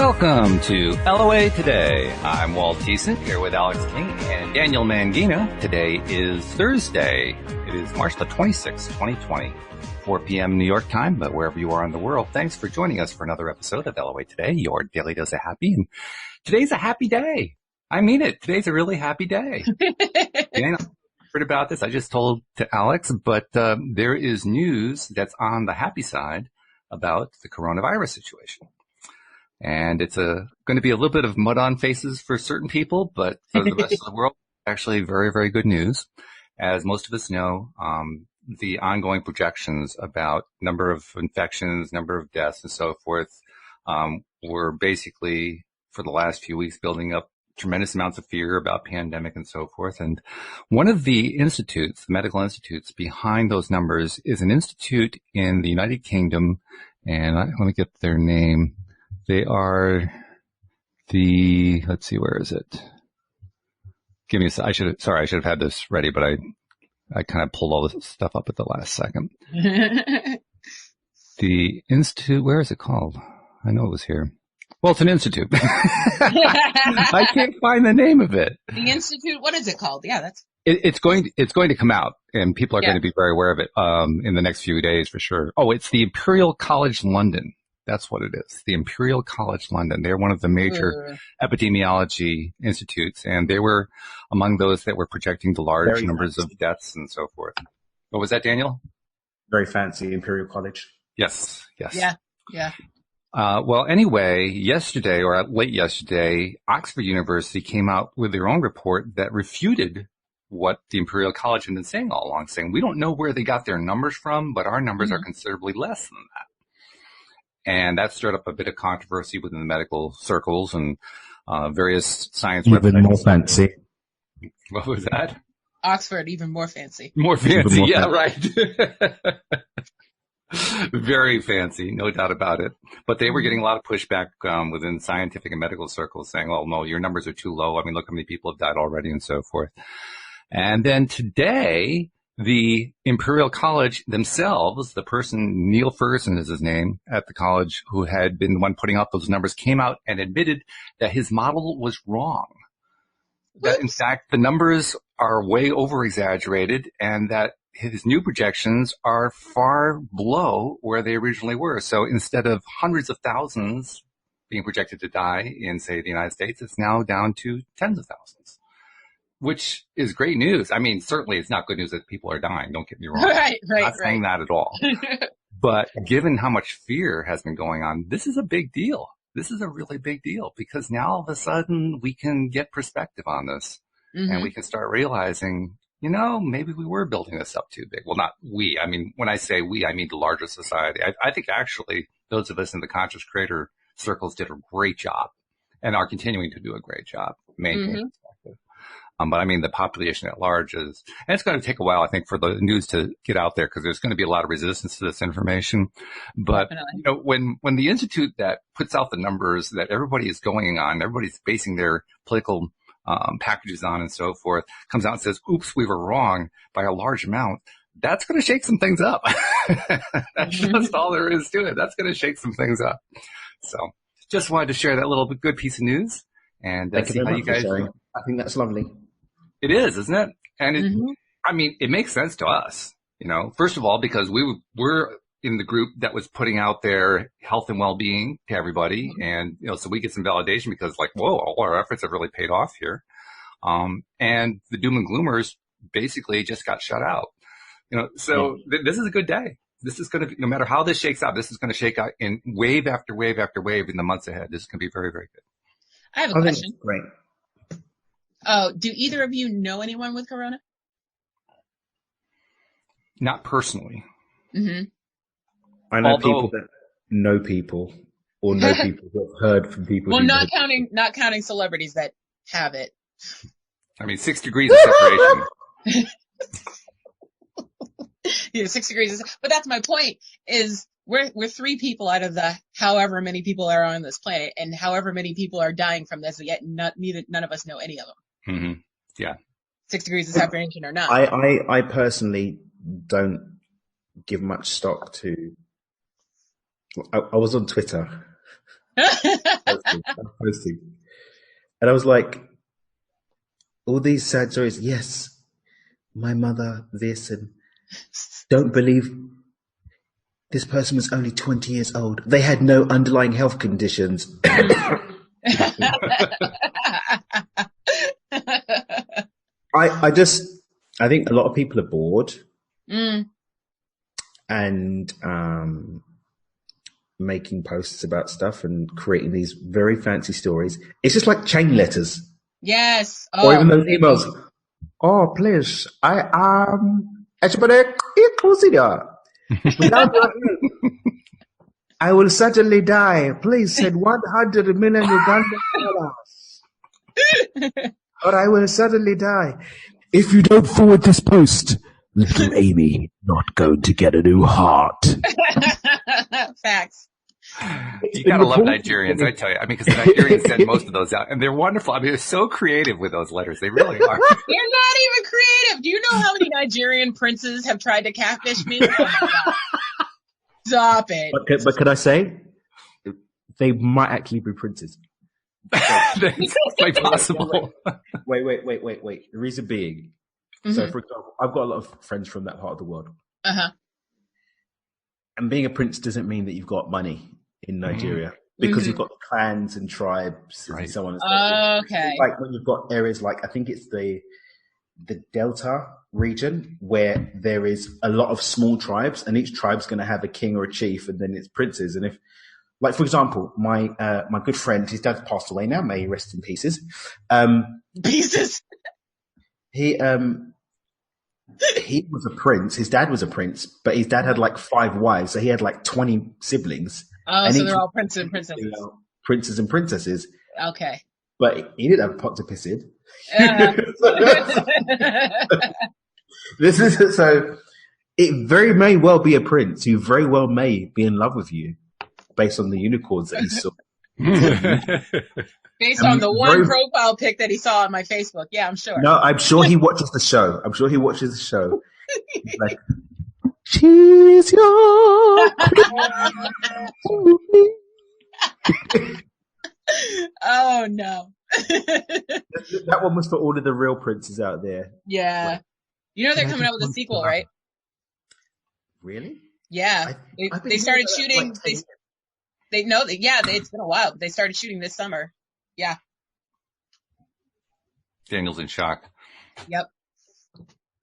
Welcome to LOA Today. I'm Walt Thiessen here with Alex King and Daniel Mangina. Today is Thursday. It is March the 26th, 2020, 4 p.m. New York time, but wherever you are in the world, thanks for joining us for another episode of LOA Today, your daily dose of happy. And today's a happy day. I mean it. Today's a really happy day. Daniel, heard about this. I just told to Alex, but there is news that's on the happy side about the coronavirus situation. And it's going to be a little bit of mud on faces for certain people, but for the rest of the world, actually very, very good news. As most of us know, the ongoing projections about number of infections, number of deaths, and so forth, were basically for the last few weeks building up tremendous amounts of fear about pandemic and so forth. And one of the institutes, the medical institutes behind those numbers is an institute in the United Kingdom. And let me get their name. They are let's see, where is it? Give me a I should have had this ready, but I kind of pulled all this stuff up at the last second. The institute, where is it called? I know it was here. Well, it's an institute. I can't find the name of it. The institute, what is it called? Yeah, it's going to come out, and people are going to be very aware of it in the next few days for sure. Oh, it's the Imperial College London. That's what it is. The Imperial College London. They're one of the major epidemiology institutes, and they were among those that were projecting the large numbers of deaths and so forth. What was that, Daniel? Very fancy Imperial College. Yes. Yeah. Well, anyway, yesterday or late yesterday, Oxford University came out with their own report that refuted what the Imperial College had been saying all along, saying we don't know where they got their numbers from, but our numbers are considerably less than that. And that stirred up a bit of controversy within the medical circles and various science websites. Even more fancy. What was that? Oxford, even more fancy. More fancy, yeah, right. Very fancy, no doubt about it. But they were getting a lot of pushback within scientific and medical circles saying, oh, no, your numbers are too low. I mean, look how many people have died already and so forth. And then today, the Imperial College themselves, the person, Neil Ferguson is his name, at the college, who had been the one putting out those numbers, came out and admitted that his model was wrong. That, in fact, the numbers are way over-exaggerated and that his new projections are far below where they originally were. So instead of hundreds of thousands being projected to die in, say, the United States, it's now down to tens of thousands. Which is great news. I mean, certainly it's not good news that people are dying. Don't get me wrong. Right. I'm not saying that at all. But given how much fear has been going on, this is a big deal. This is a really big deal because now all of a sudden we can get perspective on this and we can start realizing, maybe we were building this up too big. Well, not we. I mean, when I say we, I mean the larger society. I think actually those of us in the conscious creator circles did a great job and are continuing to do a great job maintaining perspective. But I mean, the population at large and it's going to take a while, I think, for the news to get out there because there's going to be a lot of resistance to this information. But, when the institute that puts out the numbers that everybody is going on, everybody's basing their political packages on and so forth, comes out and says, oops, we were wrong by a large amount, that's going to shake some things up. That's just all there is to it. That's going to shake some things up. So just wanted to share that little good piece of news and see how you guys do. I think that's lovely. It is, isn't it? And I mean, it makes sense to us, first of all, because we're in the group that was putting out their health and well-being to everybody. And, so we get some validation because whoa, all our efforts have really paid off here. And the doom and gloomers basically just got shut out, so this is a good day. This is going to, no matter how this shakes out, this is going to shake out in wave after wave after wave in the months ahead. This is going to be very, very good. I have a question. Great. Oh, do either of you know anyone with corona? Not personally. I know people that know people or know people who have heard from people. Well, not counting celebrities that have it. I mean, 6 degrees of separation. Yeah, 6 degrees. But that's my point is we're 3 people out of the however many people are on this planet and however many people are dying from this, yet none of us know any of them. Yeah. 6 degrees of separation or not. I personally don't give much stock to. I was on Twitter. posting. And I was like, all these sad stories. Yes, my mother, this, and don't believe this person was only 20 years old. They had no underlying health conditions. I think a lot of people are bored and making posts about stuff and creating these very fancy stories. It's just like chain letters. Yes. Or even those emails. Oh, please, I am without your help, I will certainly die. Please send 100 million Ugandan dollars, or I will certainly die. If you don't forward this post, little Amy not going to get a new heart. Facts. You gotta love Nigerians, I tell you. I mean, because the Nigerians send most of those out, and they're wonderful. I mean, they're so creative with those letters. They really are. They're not even creative. Do you know how many Nigerian princes have tried to catfish me? Oh my God. Stop it. But could I say, they might actually be princes. That's quite possible. Wait. The reason being, so for example, I've got a lot of friends from that part of the world. And being a prince doesn't mean that you've got money in Nigeria, because you've got clans and tribes and so on and so forth. Okay. Like when you've got areas like, I think it's the Delta region, where there is a lot of small tribes, and each tribe's going to have a king or a chief, and then it's princes. And if, like, for example, my good friend, his dad's passed away now, may he rest in pieces. Pieces. He was a prince. His dad was a prince, but his dad had like 5 wives, so he had like 20 siblings. Oh, and so they're all princes and princesses. Princes and princesses. Okay. But he didn't have a pot to piss in. So it very may well be a prince who very well may be in love with you based on the unicorns that he saw. Based on the one profile pic that he saw on my Facebook. Yeah, I'm sure. No, I'm sure he watches the show. He's like, she's your Oh, no. That one was for all of the real princes out there. Yeah. Like, you know they're coming out with a sequel, right? Really? Yeah. They started shooting. It's been a while. They started shooting this summer. Yeah. Daniel's in shock. Yep.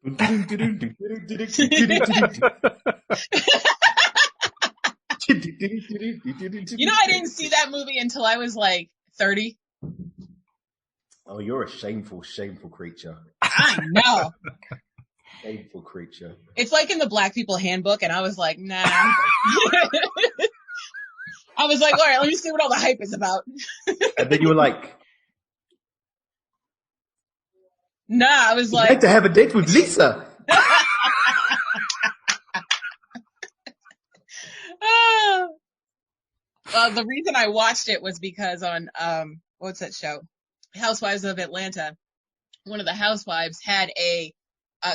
You know, I didn't see that movie until I was like 30. Oh, you're a shameful creature. I know. Shameful creature. It's like in the Black People Handbook, and I was like, nah. I was like, all right, let me see what all the hype is about. And then you were like, nah, I was like, I'd like to have a date with Lisa. The reason I watched it was because on, what's that show? Housewives of Atlanta. One of the housewives had a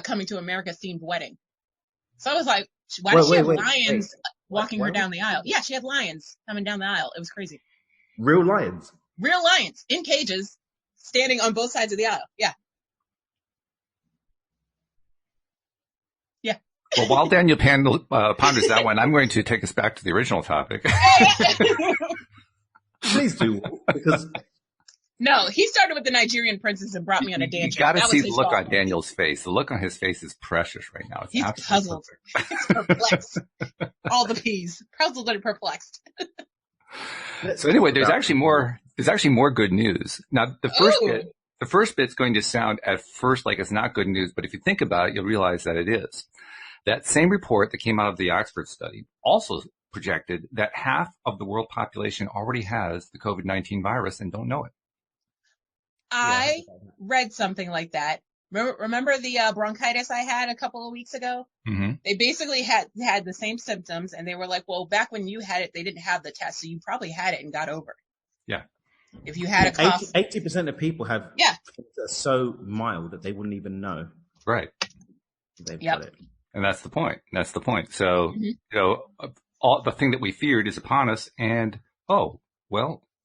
Coming to America themed wedding. So I was like, why does she have lions walking her down the aisle? Yeah, she had lions coming down the aisle. It was crazy. Real lions? Real lions in cages, standing on both sides of the aisle. Yeah. Yeah. Well, while Daniel ponders that one, I'm going to take us back to the original topic. Please do, because... No, he started with the Nigerian princess and brought me on a dance. You got to see the look on Daniel's face. The look on his face is precious right now. He's puzzled. He's perplexed. All the P's. Puzzled and perplexed. So anyway, there's actually more good news. Now, the first bit's going to sound at first like it's not good news, but if you think about it, you'll realize that it is. That same report that came out of the Oxford study also projected that half of the world population already has the COVID-19 virus and don't know it. I read something like that. Remember the bronchitis I had a couple of weeks ago? Mm-hmm. They basically had the same symptoms, and they were like, well, back when you had it, they didn't have the test, so you probably had it and got over it. Yeah. If you had a cough. 80% of people have things that are so mild that they wouldn't even know. Right. They've got it. And that's the point. So, you know, all the thing that we feared is upon us, and,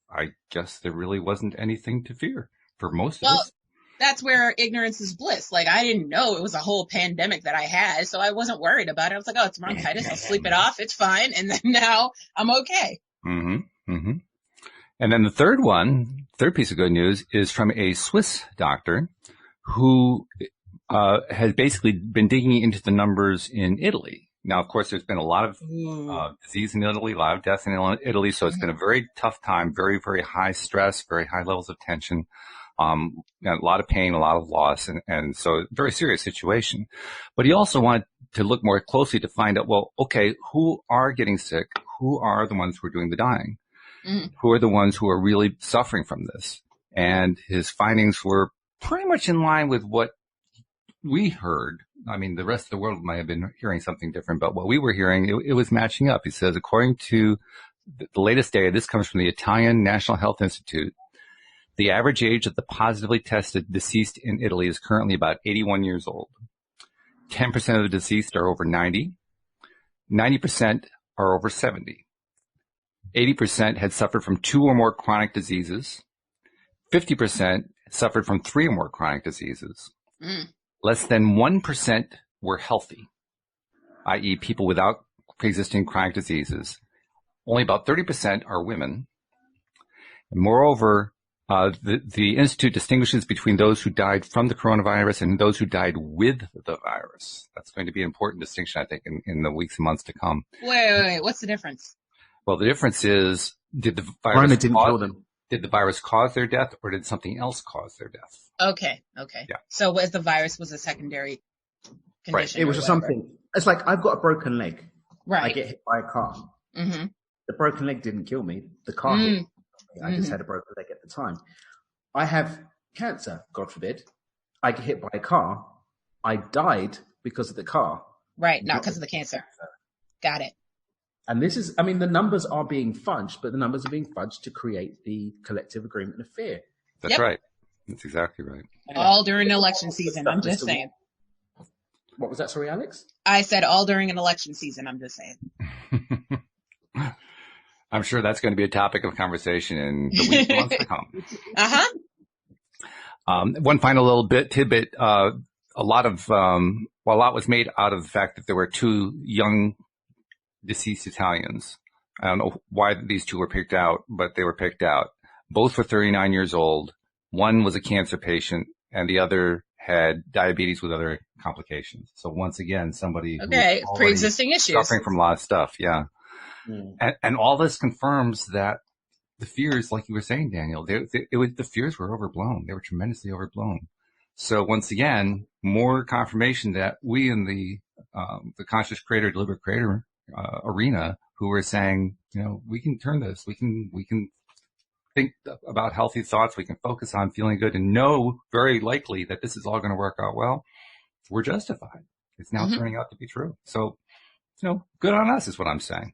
I guess there really wasn't anything to fear for most of Well, us. that's where ignorance is bliss. Like, I didn't know it was a whole pandemic that I had, so I wasn't worried about it. I was like, oh, it's bronchitis. I'll sleep it off. It's fine. And then now I'm okay. Mm-hmm. Mm-hmm. And then the third piece of good news is from a Swiss doctor who has basically been digging into the numbers in Italy. Now, of course, there's been a lot of disease in Italy, a lot of deaths in Italy, so it's been a very tough time, very, very high stress, very high levels of tension, a lot of pain, a lot of loss, and so very serious situation. But he also wanted to look more closely to find out, well, okay, who are getting sick? Who are the ones who are doing the dying? Who are the ones who are really suffering from this? And his findings were pretty much in line with what we heard. I mean, the rest of the world might have been hearing something different, but what we were hearing, it was matching up. He says, according to the latest data, this comes from the Italian National Health Institute, the average age of the positively tested deceased in Italy is currently about 81 years old. 10% of the deceased are over 90. 90% are over 70. 80% had suffered from 2 or more chronic diseases. 50% suffered from 3 or more chronic diseases. Less than 1% were healthy, i.e. people without pre-existing chronic diseases. Only about 30% are women. And moreover, the Institute distinguishes between those who died from the coronavirus and those who died with the virus. That's going to be an important distinction, I think, in the weeks and months to come. Wait. What's the difference? Well, the difference is, did the virus cause their death, or did something else cause their death? Okay. Yeah. So the virus was a secondary condition. Right. It was just something. It's like I've got a broken leg. Right. I get hit by a car. Mm-hmm. The broken leg didn't kill me. The car hit me. I just had a broken leg at the time. I have cancer, God forbid. I get hit by a car. I died because of the car. Right. Not because of the cancer. Got it. And this is, I mean, the numbers are being fudged, but the numbers are being fudged to create the collective agreement of fear. That's right. That's exactly right. All during election season. I'm just saying. What was that? Sorry, Alex? I said all during an election season. I'm just saying. I'm sure that's going to be a topic of conversation in the weeks and months to come. One final little tidbit. A lot was made out of the fact that there were 2 young deceased Italians. I don't know why these 2 were picked out, but they were picked out. Both were 39 years old. One was a cancer patient, and the other had diabetes with other complications. So once again, somebody who's pre-existing issues, suffering from a lot of stuff. Yeah. And all this confirms that the fears, like you were saying, Daniel, the fears were overblown. They were tremendously overblown. So once again, more confirmation that we in the conscious creator, deliberate creator arena, who were saying, we can turn this. We can think about healthy thoughts. We can focus on feeling good and know very likely that this is all going to work out well. We're justified. It's now turning out to be true. So, good on us is what I'm saying.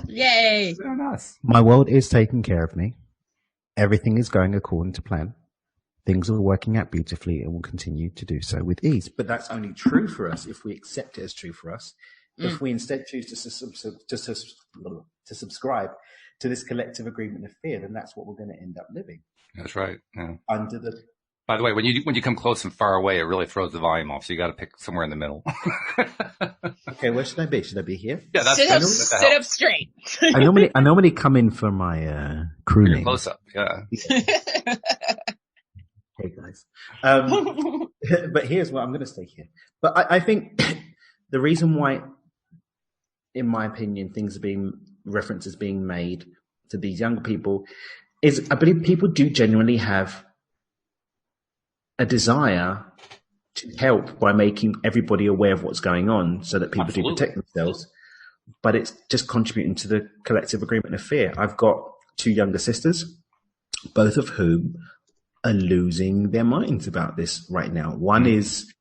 Yay. Good on us. My world is taking care of me. Everything is going according to plan. Things are working out beautifully and will continue to do so with ease. But that's only true for us if we accept it as true for us. If we instead choose to subscribe to this collective agreement of fear, then that's what we're going to end up living. That's right. Yeah. By the way, when you come close and far away, it really throws the volume off. So you got to pick somewhere in the middle. Okay, where should I be? Should I be here? Yeah, sit up straight. I normally come in for my crew name. Close up. Yeah. Hey guys. But here's what I'm going to stay here. But I think the reason why, in my opinion, references being made to these younger people is I believe people do genuinely have a desire to help by making everybody aware of what's going on so that people do protect themselves. But it's just contributing to the collective agreement of fear. I've got 2 younger sisters, both of whom are losing their minds about this right now. One is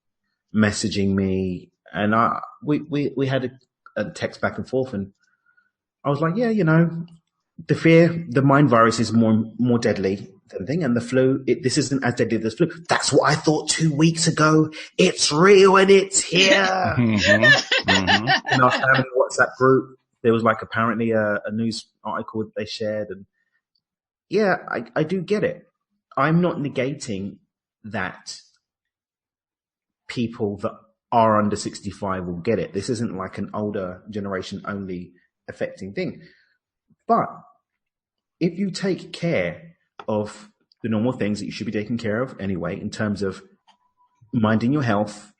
messaging me, and we had a text back and forth, and I was like, yeah, the mind virus is more deadly than the thing, and the flu, this isn't as deadly as the flu. That's what I thought 2 weeks ago. It's real and it's here. In our family WhatsApp group, there was apparently a news article that they shared, and Yeah, I do get it. I'm not negating that people that are under 65 will get it. This isn't like an older generation only affecting thing. But if you take care of the normal things that you should be taking care of anyway, in terms of minding your health,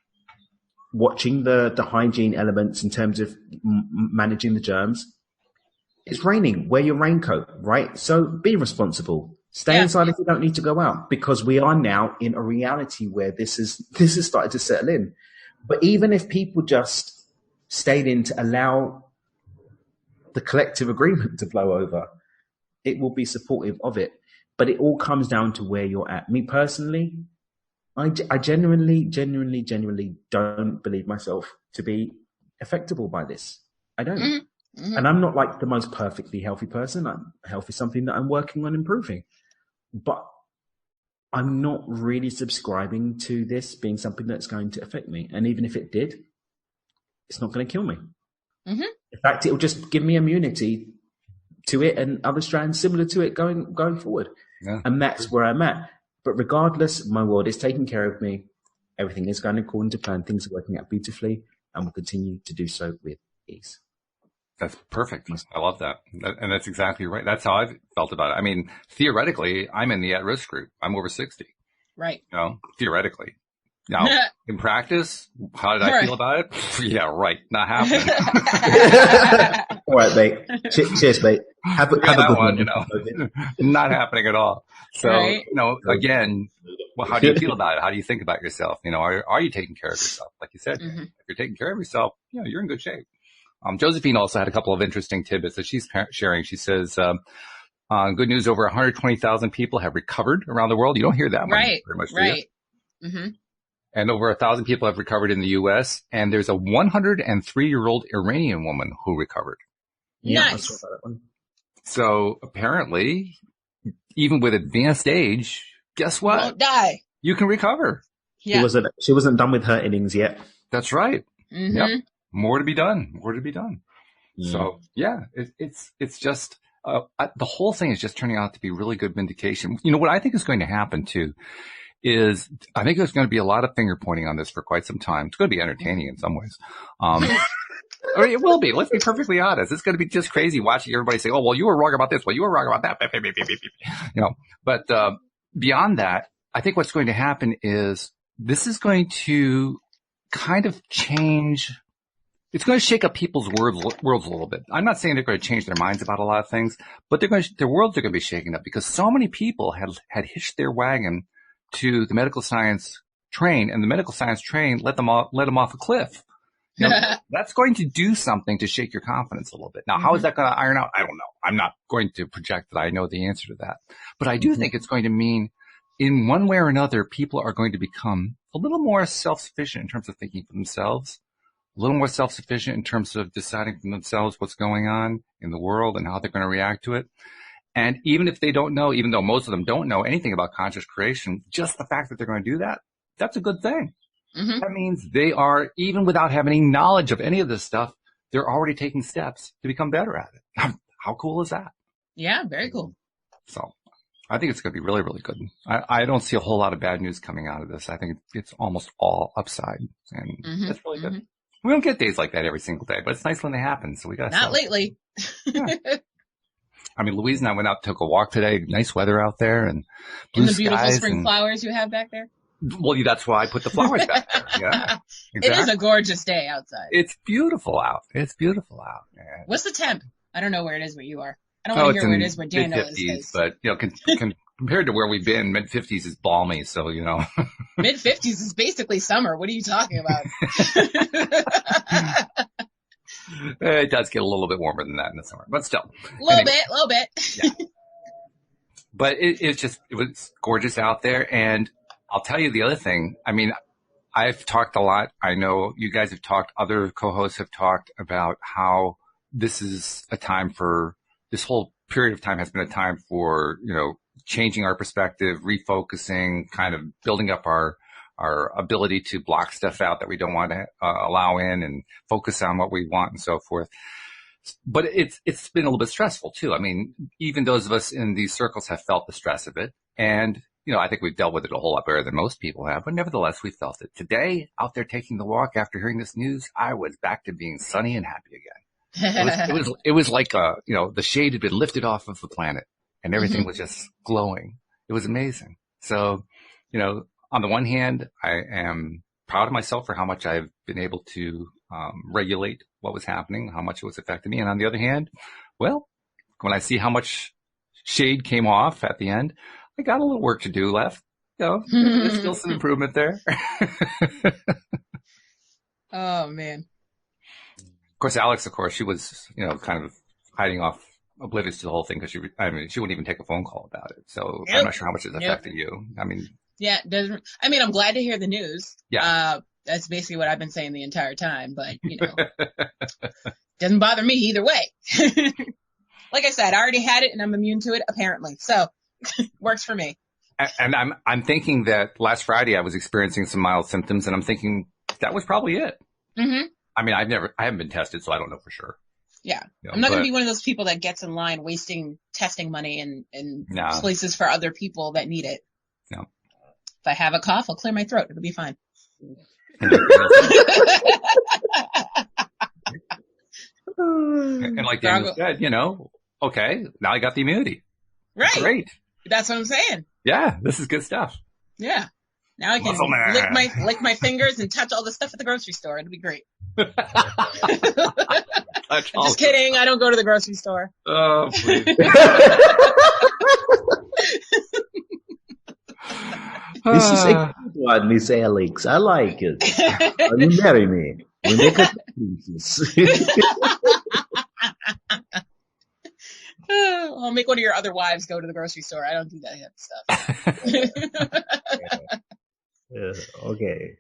watching the hygiene elements in terms of managing the germs, it's raining, wear your raincoat, right? So be responsible. Stay inside if you don't need to go out, because we are now in a reality where this is started to settle in. But even if people just stayed in to allow the collective agreement to blow over, it will be supportive of it. But it all comes down to where you're at. Me personally, I genuinely don't believe myself to be affectable by this. I don't. Mm-hmm. And I'm not like the most perfectly healthy person. Health is something that I'm working on improving. But I'm not really subscribing to this being something that's going to affect me. And even if it did, it's not going to kill me. Mm-hmm. In fact, it will just give me immunity to it and other strands similar to it going forward. Yeah. And that's where I'm at. But regardless, my world is taking care of me. Everything is going according to plan. Things are working out beautifully and will continue to do so with ease. That's perfect. I love that. And that's exactly right. That's how I've felt about it. I mean, theoretically, I'm in the at-risk group. I'm over 60. Right. You know, theoretically. Now, in practice, how did I feel about it? Yeah, right. Not happening. All right, mate. Cheers, mate. Have a good one. You know, not happening at all. So, right. You know, again, well, how do you feel about it? How do you think about yourself? You know, are you taking care of yourself? Like you said, if you're taking care of yourself, you know, you're in good shape. Josephine also had a couple of interesting tidbits that she's sharing. She says, good news, over 120,000 people have recovered around the world. You don't hear that much, very much, do you? Mm-hmm. And over 1,000 people have recovered in the U.S. And there's a 103-year-old Iranian woman who recovered. Yeah, nice. I saw that one. So apparently, even with advanced age, guess what? You won't die. You can recover. Yeah. She wasn't done with her innings yet. That's right. Mm-hmm. Yep. More to be done. So yeah, it's just, the whole thing is just turning out to be really good vindication. You know, what I think is going to happen too is I think there's going to be a lot of finger pointing on this for quite some time. It's going to be entertaining in some ways. Or it will be. Let's be perfectly honest. It's going to be just crazy watching everybody say, oh, well, you were wrong about this. Well, you were wrong about that. You know, but, beyond that, I think what's going to happen is this is going to kind of change. It's going to shake up people's worlds a little bit. I'm not saying they're going to change their minds about a lot of things, but their worlds are going to be shaken up because so many people had hitched their wagon to the medical science train, and the medical science train let them off a cliff. You know, that's going to do something to shake your confidence a little bit. Now, how is that going to iron out? I don't know. I'm not going to project that I know the answer to that, but I do think it's going to mean in one way or another, people are going to become a little more self-sufficient in terms of thinking for themselves, a little more self-sufficient in terms of deciding for themselves what's going on in the world and how they're going to react to it. And even if they don't know, even though most of them don't know anything about conscious creation, just the fact that they're going to do that, that's a good thing. Mm-hmm. That means they are, even without having any knowledge of any of this stuff, they're already taking steps to become better at it. How cool is that? Yeah, very cool. So I think it's going to be really, really good. I don't see a whole lot of bad news coming out of this. I think it's almost all upside, and that's really good. We don't get days like that every single day, but it's nice when they happen. So we got not lately. Yeah. I mean, Louise and I went out, took a walk today. Nice weather out there, and blue and the beautiful skies spring flowers you have back there. Well, that's why I put the flowers back there. Yeah, exactly. It is a gorgeous day outside. It's beautiful out. Man. What's the temp? I don't know where it is where you are. I don't want to hear where it is where Daniel is. But, you know, compared to where we've been, mid-50s is balmy. So, you know. Mid-50s is basically summer. What are you talking about? It does get a little bit warmer than that in the summer, but still. A little bit. Yeah. But it was gorgeous out there. And I'll tell you the other thing. I mean, I've talked a lot. I know you guys have talked, other co-hosts have talked about how this is a time for, this whole period of time has been a time for, you know, changing our perspective, refocusing, kind of building up our ability to block stuff out that we don't want to allow in and focus on what we want and so forth. but it's been a little bit stressful too. I mean, even those of us in these circles have felt the stress of it. And, I think we've dealt with it a whole lot better than most people have, but nevertheless, we felt it. Today, out there taking the walk after hearing this news, I was back to being sunny and happy again. It was like, the shade had been lifted off of the planet and everything was just glowing. It was amazing. So, on the one hand, I am proud of myself for how much I've been able to regulate what was happening, how much it was affecting me. And on the other hand, well, when I see how much shade came off at the end, I got a little work to do left. There's still some improvement there. Oh, man. Of course, Alex, she was, kind of hiding off, oblivious to the whole thing because she wouldn't even take a phone call about it. So I'm not sure how much it's affected you. I mean, yeah, I'm glad to hear the news. Yeah. That's basically what I've been saying the entire time, but doesn't bother me either way. Like I said, I already had it and I'm immune to it apparently. So works for me. And I'm thinking that last Friday I was experiencing some mild symptoms and I'm thinking that was probably it. Mm-hmm. I mean, I haven't been tested, so I don't know for sure. Yeah. I'm not going to be one of those people that gets in line wasting testing money in places for other people that need it. No. If I have a cough, I'll clear my throat. It'll be fine. And like Daniel said, okay, now I got the immunity. Right. Great. That's what I'm saying. Yeah, this is good stuff. Yeah. Now I can lick my fingers and touch all the stuff at the grocery store. It'll be great. Just kidding. I don't go to the grocery store. Oh, please. This is a good one, Miss Alex. I like it. You marry me. We make a pieces. I'll make one of your other wives go to the grocery store. I don't do that stuff. Okay.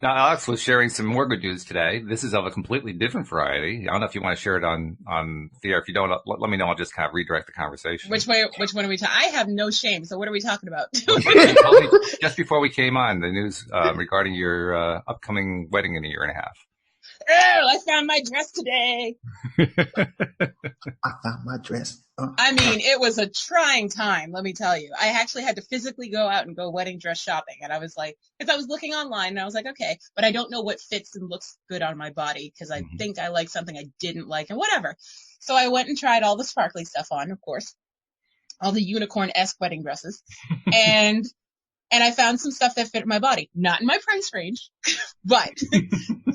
Now, Alex was sharing some more good news today. This is of a completely different variety. I don't know if you want to share it on the air. If you don't, let me know. I'll just kind of redirect the conversation. Which one are we talking? I have no shame. So what are we talking about? Just before we came on, the news regarding your upcoming wedding in a year and a half. Oh, I found my dress today. I found my dress. I mean, it was a trying time, let me tell you. I actually had to physically go out and go wedding dress shopping. And I was like, because I was looking online and I was like, okay, but I don't know what fits and looks good on my body because I think I like something I didn't like and whatever. So I went and tried all the sparkly stuff on, of course, all the unicorn-esque wedding dresses. And I found some stuff that fit my body. Not in my price range, but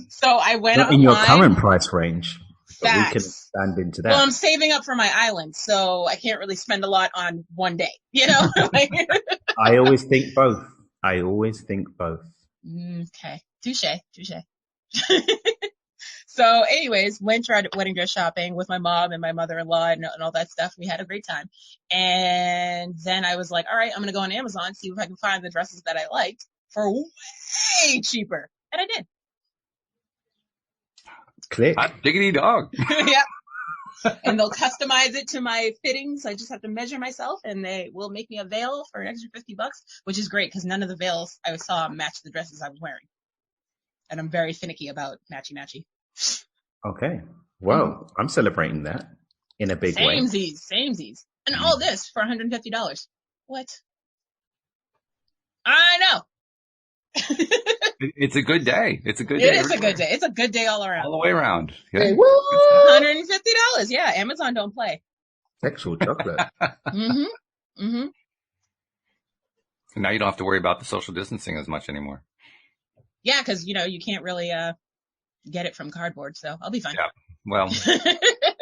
so I went Not online. in your current price range. But we can Facts. expand into that. Well, I'm saving up for my island, so I can't really spend a lot on one day, I always think both. Okay. Touche. So anyways, went tried wedding dress shopping with my mom and my mother-in-law and all that stuff. We had a great time. And then I was like, all right, I'm going to go on Amazon, see if I can find the dresses that I liked for way cheaper. And I did. Click. Hot diggity dog. Yep. And they'll customize it to my fittings. I just have to measure myself and they will make me a veil for an extra $50, which is great because none of the veils I saw matched the dresses I was wearing. And I'm very finicky about matchy. Okay. Well, I'm celebrating that in a big way. Samesies. And all this for $150. What? I know. It's a good day. It's a good day. It is a good day. It's a good day all around. All the way around. Yeah. Hey, what? $150. Yeah, Amazon don't play. Sexual chocolate. Mm-hmm. So now you don't have to worry about the social distancing as much anymore. Yeah, because, you can't really get it from cardboard, so I'll be fine. Yeah. Well,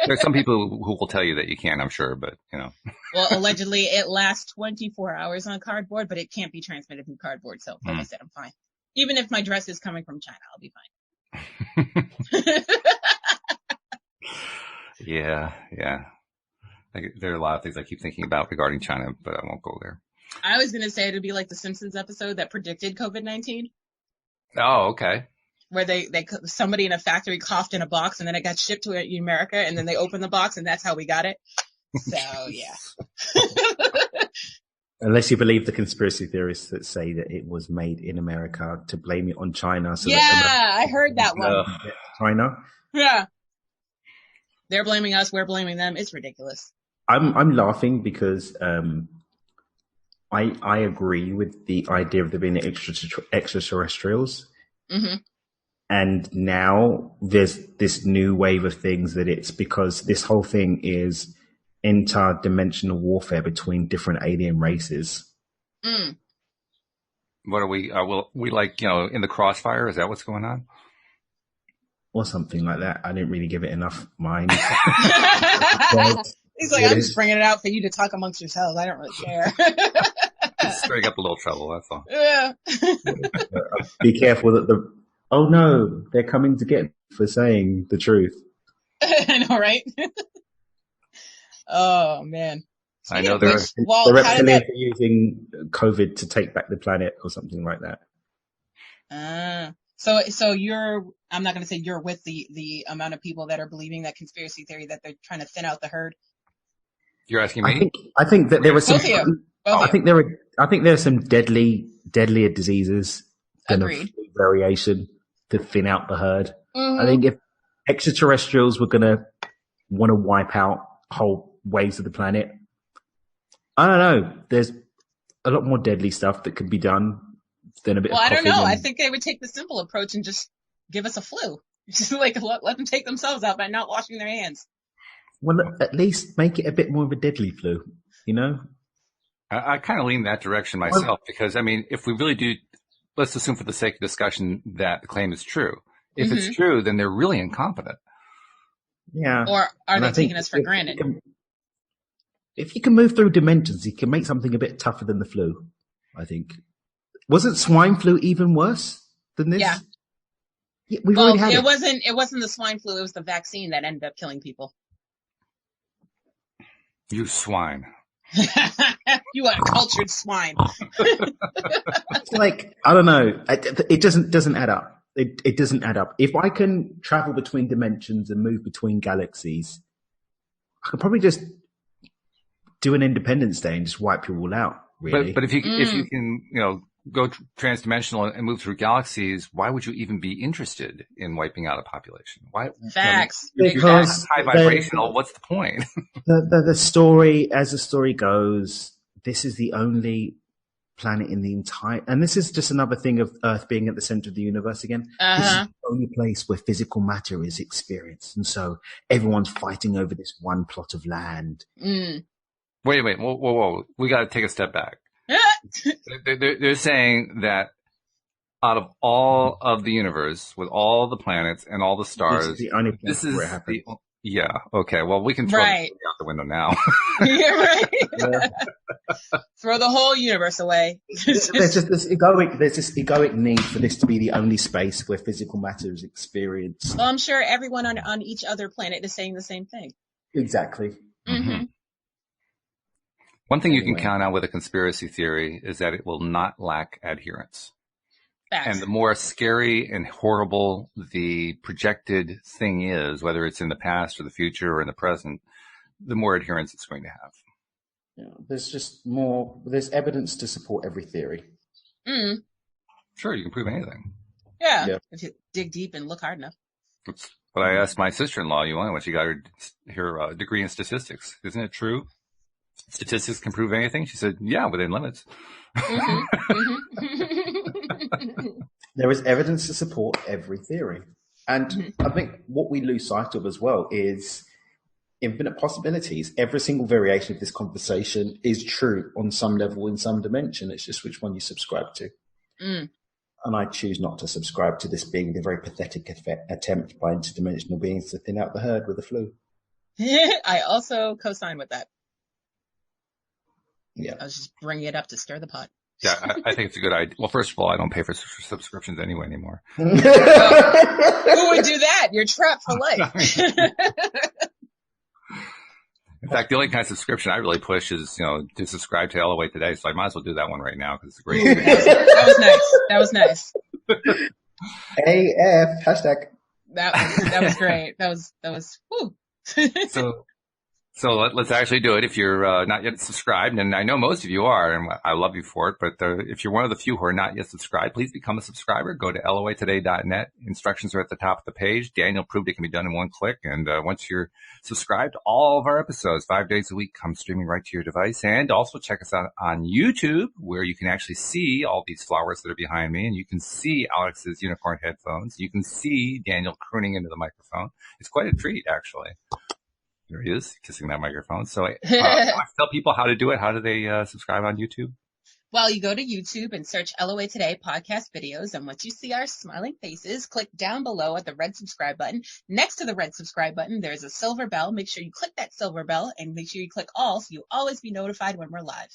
there's some people who will tell you that you can, I'm sure, but, Well, allegedly it lasts 24 hours on cardboard, but it can't be transmitted through cardboard. So, like I said, I'm fine. Even if my dress is coming from China, I'll be fine. Yeah. There are a lot of things I keep thinking about regarding China, but I won't go there. I was going to say it'd be like the Simpsons episode that predicted COVID-19. Oh, okay. Where somebody in a factory coughed in a box and then it got shipped to America and then they opened the box and that's how we got it. So, yeah. Unless you believe the conspiracy theorists that say that it was made in America to blame it on China. So yeah, I heard that one. China. Yeah. They're blaming us, we're blaming them. It's ridiculous. I'm laughing because I agree with the idea of there being extraterrestrials. Mm-hmm. And now there's this new wave of things that it's because this whole thing is interdimensional warfare between different alien races. Mm. What are we? We like, in the crossfire? Is that what's going on? Or something like that. I didn't really give it enough mind. He's like, I'm just bringing it out for you to talk amongst yourselves. I don't really care. Just stirring up a little trouble, that's all. Yeah. Be careful that oh no, they're coming to get me for saying the truth. I know, right? Oh, man. I know the reptilians are using COVID to take back the planet or something like that. So I'm not going to say you're with the amount of people that are believing that conspiracy theory that they're trying to thin out the herd. You're asking me? I think that there was some. I think there are some deadlier diseases than a variation to thin out the herd. Mm-hmm. I think if extraterrestrials were going to want to wipe out whole waves of the planet, I don't know. There's a lot more deadly stuff that could be done than a bit. Well, I don't know. I think they would take the simple approach and just give us a flu. Just like let them take themselves out by not washing their hands. Well, at least make it a bit more of a deadly flu, I kind of lean that direction myself because, if we really do, let's assume for the sake of discussion that the claim is true. If mm-hmm. it's true, then they're really incompetent. Yeah. Or are they taking us for granted? If you can move through dimensions, you can make something a bit tougher than the flu, I think. Wasn't swine flu even worse than this? Yeah. We've already had it wasn't the swine flu, it was the vaccine that ended up killing people. You swine. You are a cultured swine. It's like, I don't know. It doesn't add up. It doesn't add up. If I can travel between dimensions and move between galaxies, I could probably just do an Independence Day and just wipe you all out, really. But if you can, go transdimensional and move through galaxies, why would you even be interested in wiping out a population? Why? Facts. Because high vibrational. What's the point? the story, as the story goes, this is the only planet in the entire, and this is just another thing of Earth being at the center of the universe again. Uh-huh. This is the only place where physical matter is experienced, and so everyone's fighting over this one plot of land. Mm. Wait, whoa! We got to take a step back. They're saying that out of all of the universe, with all the planets and all the stars, this is the only place where it happens. Yeah. Okay. Well, we can throw it out the window now. Yeah, right. Yeah. Throw the whole universe away. There's this egoic need for this to be the only space where physical matter is experienced. Well, I'm sure everyone on each other planet is saying the same thing. Exactly. Mm-hmm. One thing you can count on with a conspiracy theory is that it will not lack adherents. Facts. And the more scary and horrible the projected thing is, whether it's in the past or the future or in the present, the more adherence it's going to have. Yeah, there's evidence to support every theory. Mm. Sure, you can prove anything. Yeah, if you dig deep and look hard enough. That's what I asked my sister-in-law, when she got her degree in statistics. Isn't it true? Statistics can prove anything? She said, yeah, within limits. Mm-hmm. There is evidence to support every theory. And I think what we lose sight of as well is infinite possibilities. Every single variation of this conversation is true on some level, in some dimension. It's just which one you subscribe to. Mm. And I choose not to subscribe to this being the very pathetic attempt by interdimensional beings to thin out the herd with the flu. I also co-sign with that. Yeah. I was just bringing it up to stir the pot. Yeah, I think it's a good idea. Well, first of all, I don't pay for subscriptions anymore. Who would do that? You're trapped for life. In fact, the only kind of subscription I really push is, to subscribe to LOA Today. So I might as well do that one right now because it's a great. That was nice. AF hashtag. That was great. That was. Whew. So So let's actually do it. If you're not yet subscribed, and I know most of you are, and I love you for it, but if you're one of the few who are not yet subscribed, please become a subscriber. Go to loatoday.net. Instructions are at the top of the page. Daniel proved it can be done in one click. And once you're subscribed, all of our episodes, 5 days a week, come streaming right to your device. And also check us out on YouTube, where you can actually see all these flowers that are behind me, and you can see Alex's unicorn headphones. You can see Daniel crooning into the microphone. It's quite a treat, actually. There he is, kissing that microphone. So I tell people how to do it. How do they subscribe on YouTube? Well, you go to YouTube and search LOA Today podcast videos. And once you see our smiling faces, click down below at the red subscribe button. Next to the red subscribe button, there's a silver bell. Make sure you click that silver bell and make sure you click all so you'll always be notified when we're live.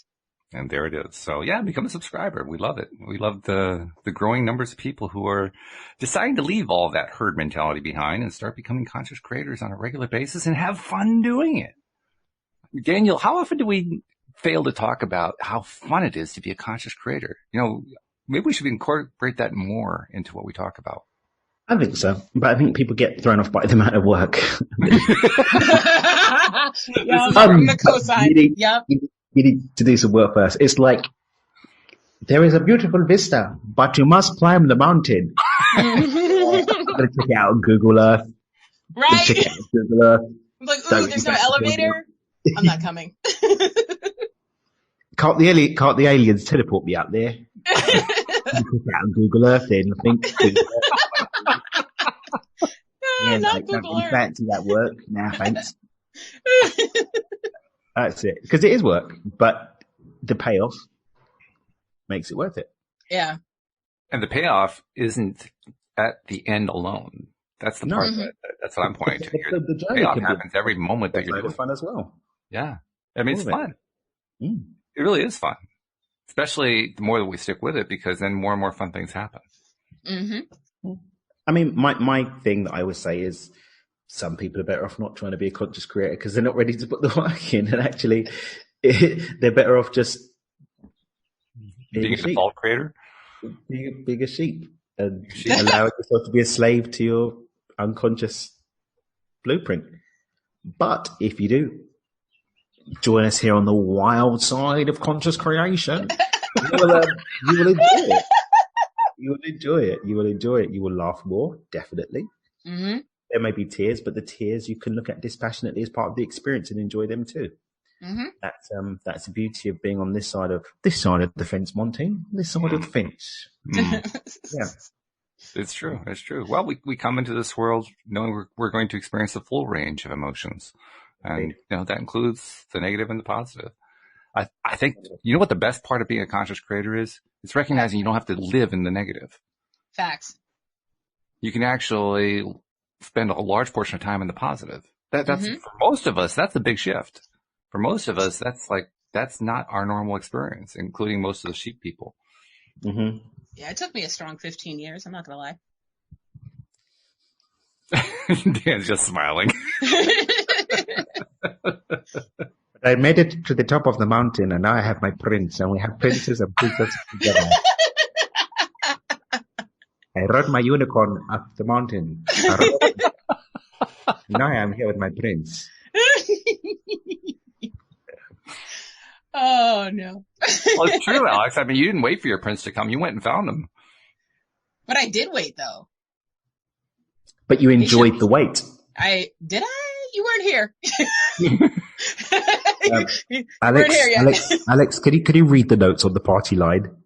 And there it is. So yeah, become a subscriber. We love it. We love the growing numbers of people who are deciding to leave all of that herd mentality behind and start becoming conscious creators on a regular basis and have fun doing it. Daniel, how often do we fail to talk about how fun it is to be a conscious creator? You know, maybe we should incorporate that more into what we talk about. I think so, but I think people get thrown off by the amount of work. I'm the cosign. Yep. You need to do some work first. It's like, there is a beautiful vista, but you must climb the mountain. I'm going to check it out on Google Earth. Right. Check it out on Google Earth. I'm like, ooh, there's no elevator. I'm not coming. Can't the aliens teleport me out there? Check it out on Google Earth then, I think. Yeah, not like, Google Earth. Fancy that work. Nah, thanks. That's it. Because it is work, but the payoff makes it worth it. Yeah. And the payoff isn't at the end alone. That's the part that's what I'm pointing to here. The payoff happens every moment that you're doing. Fun as well. Yeah. I mean, it's fun. Mm. It really is fun. Especially the more that we stick with it, because then more and more fun things happen. Mm-hmm. I mean, my thing that I always say is, some people are better off not trying to be a conscious creator because they're not ready to put the work in, and actually they're better off just being a default creator, being a sheep, and allowing yourself to be a slave to your unconscious blueprint. But if you do join us here on the wild side of conscious creation, you will enjoy it. You will enjoy it. You will enjoy it. You will laugh more, definitely. Mm-hmm. There may be tears, but the tears you can look at dispassionately as part of the experience and enjoy them too. Mm-hmm. That's the beauty of being on this side of the fence, Monty. This side of the fence. Yeah, it's true. It's true. Well, we come into this world knowing we're going to experience the full range of emotions, and that includes the negative and the positive. I think what the best part of being a conscious creator is? It's recognizing you don't have to live in the negative. Facts. You can actually spend a large portion of time in the positive. That's for most of us, that's a big shift. For most of us, that's not our normal experience, including most of the sheep people. Mm-hmm. Yeah, it took me a strong 15 years. I'm not going to lie. Dan's just smiling. I made it to the top of the mountain, and now I have my prince, and we have princes and princesses together. I rode my unicorn up the mountain. Now I am here with my prince. Oh, no. Well, it's true, Alex. I mean, you didn't wait for your prince to come. You went and found him. But I did wait, though. But you enjoyed the wait. Did I? You weren't here. Alex, could you read the notes on the party line?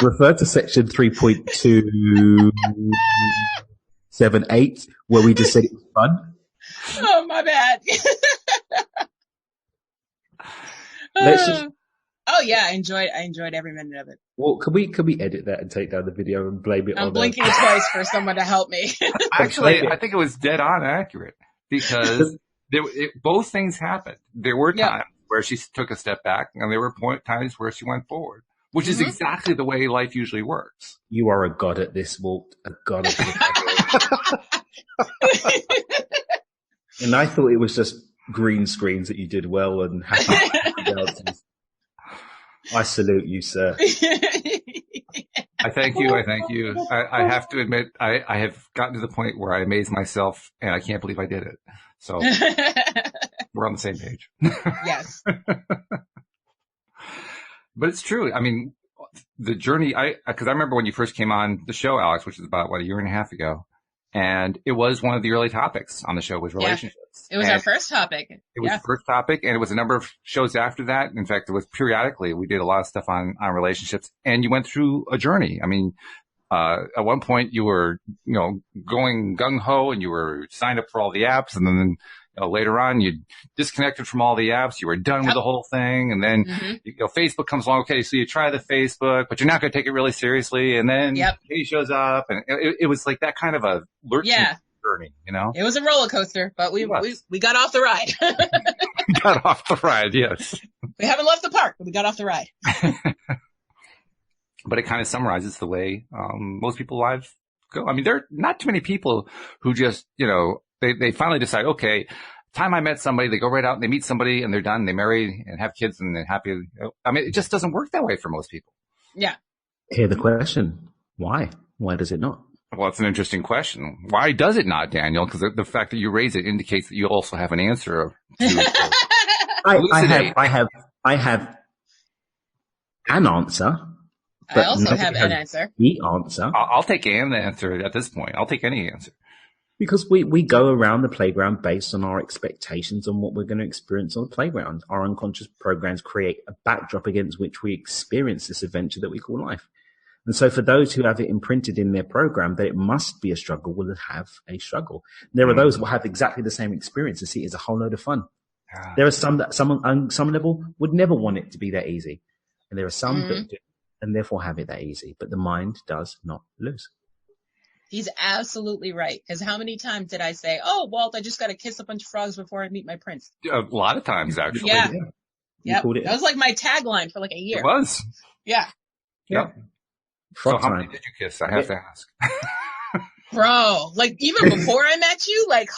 Refer to section 3.278, where we just said it was fun. Oh, my bad. Oh yeah, I enjoyed every minute of it. Well, could we edit that and take down the video and blame it on? I'm blinking twice for someone to help me. Actually, I think it was dead on accurate because both things happened. There were times where she took a step back, and there were times where she went forward, which is exactly the way life usually works. You are a god at this, Walt. A god at this. And I thought it was just green screens that you did well and happy. I salute you, sir. I thank you. I have to admit, I have gotten to the point where I amaze myself, and I can't believe I did it. So we're on the same page. Yes. But it's true. I mean, the journey, because I remember when you first came on the show, Alex, which is about, a year and a half ago. And it was one of the early topics on the show was relationships. It was our first topic. It was the first topic, and it was a number of shows after that. In fact, it was periodically. We did a lot of stuff on relationships, and you went through a journey. I mean, at one point you were, going gung ho and you were signed up for all the apps, and then later on you disconnected from all the apps. You were done with the whole thing, and then Facebook comes along. Okay, so you try the Facebook, but you're not going to take it really seriously. And then he shows up, and it was like that kind of a lurching journey. It was a roller coaster, but we got off the ride. We got off the ride, yes. We haven't left the park, but we got off the ride. But it kind of summarizes the way most people's lives go. I mean, there are not too many people who just, they finally decide, okay, time I met somebody, they go right out and they meet somebody and they're done. They marry and have kids and they're happy. I mean, it just doesn't work that way for most people. Yeah. Hear the question. Why? Why does it not? Well, it's an interesting question. Why does it not, Daniel? Because the fact that you raise it indicates that you also have an answer. I have an answer. I also have an answer. The answer. I'll take an answer at this point. I'll take any answer. Because we go around the playground based on our expectations on what we're going to experience on the playground. Our unconscious programs create a backdrop against which we experience this adventure that we call life. And so for those who have it imprinted in their program that it must be a struggle, will have a struggle. There are those who will have exactly the same experience and see it as a whole load of fun. Yeah. There are some that on some level would never want it to be that easy. And there are some that do, and therefore have it that easy. But the mind does not lose. He's absolutely right. Because how many times did I say, "Oh, Walt, I just got to kiss a bunch of frogs before I meet my prince"? A lot of times, actually. Yeah. That was like my tagline for like a year. It was. Yeah. Yep. So how many did you kiss? I have to ask. Bro, like even before I met you, like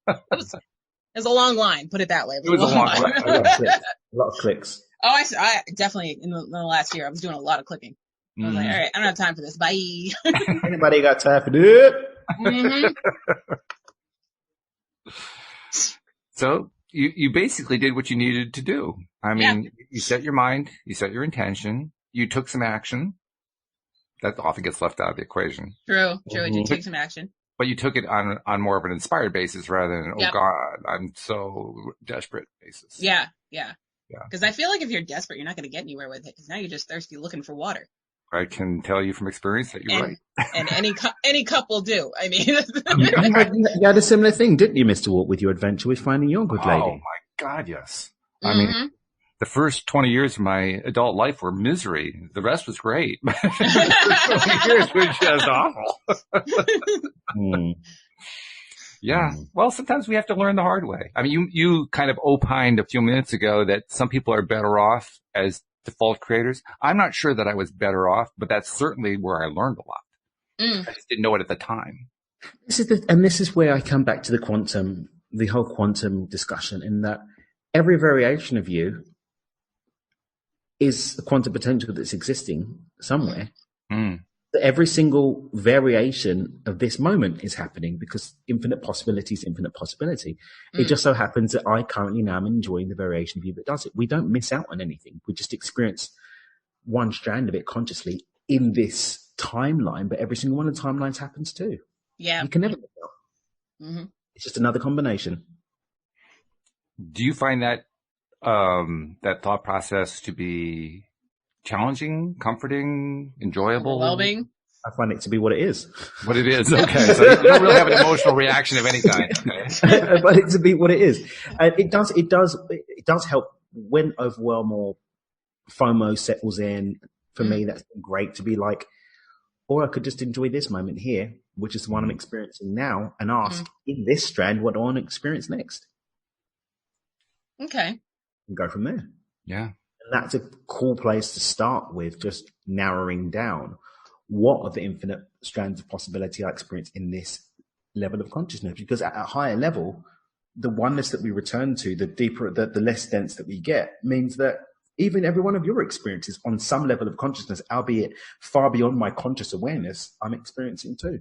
it was a long line. Put it that way. It was a long line. A lot of clicks. Oh, I definitely in the last year I was doing a lot of clicking. I was like, all right, I don't have time for this. Bye. Anybody got time for it? So you basically did what you needed to do. I mean, you set your mind, you set your intention, you took some action. That often gets left out of the equation. True. I did take some action. But you took it on more of an inspired basis rather than, oh God, I'm so desperate basis. Yeah. Because I feel like if you're desperate, you're not going to get anywhere with it. Because now you're just thirsty looking for water. I can tell you from experience that you're right. And any couple do. I mean, you had a similar thing, didn't you, Mr. Walt, with your adventure with finding your good lady? Oh my God, yes. I mean, the first 20 years of my adult life were misery. The rest was great. The first 20 years were just awful. Yeah. Well, sometimes we have to learn the hard way. I mean, you kind of opined a few minutes ago that some people are better off as default creators. I'm not sure that I was better off, but that's certainly where I learned a lot. I just didn't know it at the time. This is where I come back to the whole quantum discussion, in that every variation of you is the quantum potential that's existing somewhere. Every single variation of this moment is happening because infinite possibility is infinite possibility. It just so happens that I currently now am enjoying the variation of you that does it. We don't miss out on anything. We just experience one strand of it consciously in this timeline, but every single one of the timelines happens too. Yeah. You can never miss out. It's just another combination. Do you find that that thought process to be challenging, comforting, enjoyable? Overwhelming? I find it to be what it is. What it is, okay. So you don't really have an emotional reaction of any kind. Okay. I find it to be what it is. It does help when overwhelm or FOMO settles in. For me, that's been great to be like, or I could just enjoy this moment here, which is the one I'm experiencing now, and ask, in this strand, what do I want to experience next? Okay. And go from there. Yeah. And that's a cool place to start with, just narrowing down what are the infinite strands of possibility I experience in this level of consciousness. Because at a higher level, the oneness that we return to, the deeper, the less dense that we get, means that even every one of your experiences on some level of consciousness, albeit far beyond my conscious awareness, I'm experiencing too.